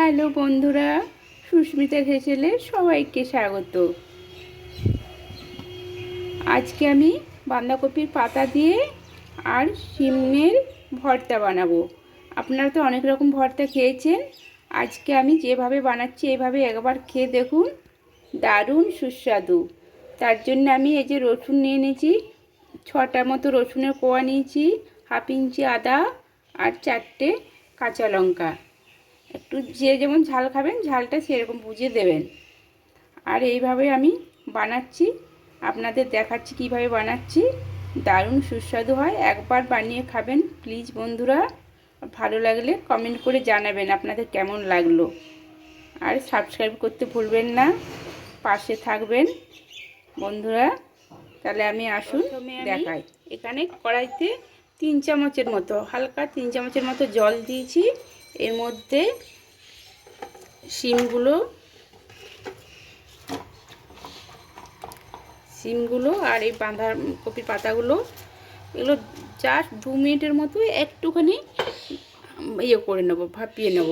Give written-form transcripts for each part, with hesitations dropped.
Hello বন্ধুরা, সুস্মিতার হেসেলে সবাইকে স্বাগত। আজকে আমি বাঁধাকপির পাতা দিয়ে আর শিমের ভর্তা বানাবো। আপনারা তো অনেক রকম ভর্তা খেয়েছেন, আজকে আমি যেভাবে বানাচ্ছি এভাবে একবার খেয়ে দেখুন, দারুণ সুস্বাদু। তার জন্য আমি এই যে রসুন নিয়ে নিয়েছি, 6টা মতো রসুনের কোয়া নিয়েছি, হাফ ইঞ্চি আদা আর 4টে কাঁচা লঙ্কা। একটু যে যেমন ঝাল খাবেন ঝালটা সেরকম বুঝে দেবেন। আর এইভাবে আমি বানাচ্ছি, আপনাদের দেখাচ্ছি কিভাবে বানাচ্ছি। দারুণ সুস্বাদু হয়, একবার বানিয়ে খাবেন প্লিজ বন্ধুরা। ভালো লাগলে কমেন্ট করে জানাবেন আপনাদের কেমন লাগলো। আর সাবস্ক্রাইব করতে ভুলবেন না, পাশে থাকবেন বন্ধুরা। তাহলে আমি আসুন দেখাই। এখানে কড়াইতে 3 চামচের মতো, হালকা 3 চামচের মতো জল দিয়েছি। এর মধ্যে শিমগুলো আর এই বাঁধাকপির পাতাগুলো, এগুলো জাস্ট 2 মিনিটের মতো একটুখানি করে নেব, ভাপিয়ে নেব।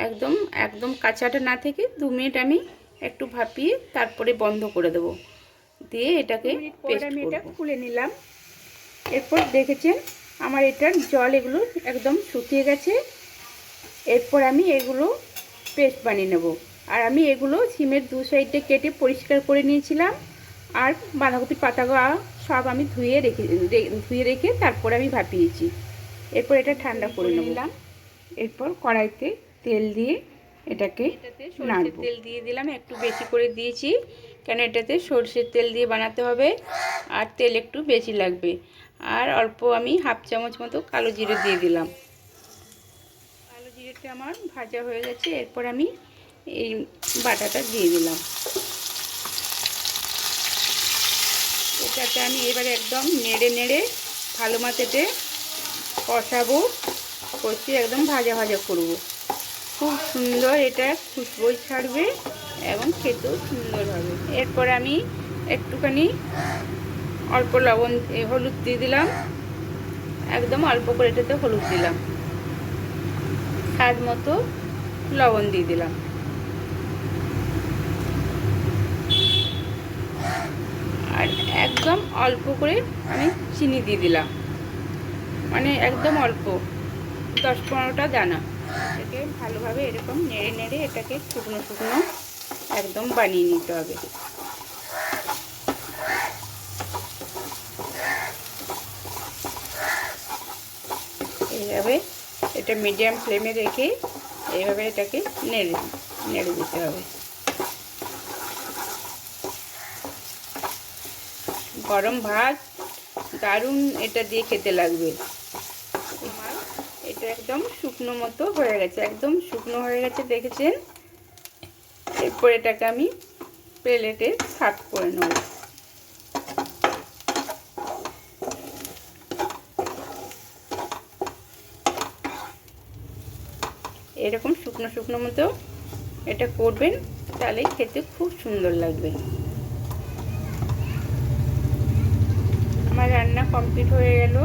একদম একদম কাঁচাটা না থেকে 2 মিনিট আমি একটু ভাপিয়ে তারপরে বন্ধ করে দেব, দিয়ে এটাকে পেস্ট করব। এটা খুলে নিলাম। এরপর দেখেছেন আমার এটার জল এগুলো একদম শুকিয়ে গেছে। এরপর আমি এগুলো পেস্ট বানিয়ে নেব। আর আমি এগুলো সিমের 2 সাইডে কেটে পরিষ্কার করে নিয়েছিলাম। আর বাঁধাকপির পাতাগুলো সব আমি ধুয়ে রেখে তারপরে আমি ভাপিয়েছি। এরপর এটা ঠান্ডা করে নিলাম। এরপর কড়াইতে তেল দিয়ে এটাতে সরষের তেল দিয়ে দিলাম, একটু বেশি করে দিয়েছি, কেন এটাতে সরষের তেল দিয়ে বানাতে হবে আর তেল একটু বেশি লাগবে। আর অল্প আমি হাফ চামচ মতো কালো জিরে দিয়ে দিলাম। কালো জিরেটা আমার ভাজা হয়ে গেছে। এরপর আমি এই বাটাটা দিয়ে দিলাম। এটাতে আমি এবারে একদম নেড়ে নেড়ে ভালো মতো কষাবো, কষিয়ে একদম ভাজা ভাজা করব। খুব সুন্দর এটা খুশবু ছাড়বে এবং খেতেও সুন্দর হবে। এরপর আমি একটুখানি অল্প হলুদ দিয়ে দিলাম, একদম অল্প করে এটাতে হলুদ দিলাম, স্বাদ মতো লবণ দিয়ে দিলাম। আর একদম অল্প করে আমি চিনি দিয়ে দিলাম, মানে একদম অল্প, 10-15টা দানা। এটাকে ভালোভাবে এরকম নেড়ে নেড়ে এটাকে শুকনো শুকনো একদম বানিয়ে নিতে হবে। এইভাবে এটা মিডিয়াম ফ্লেমে রেখে এইভাবে এটাকে নেড়ে নেড়ে দিতে হবে। গরম ভাত দারুণ এটা দিয়ে খেতে লাগবে। এটা একদম শুকনো মতো হয়ে গেছে, একদম শুকনো হয়ে গেছে দেখেছেন। এরপর এটাকে আমি প্লেটে সার্ভ করে নেব। এরকম শুকনো শুকনো মতো এটা করবেন, তাহলে খেতে খুব সুন্দর লাগবে। আমার রান্না কমপ্লিট হয়ে গেল।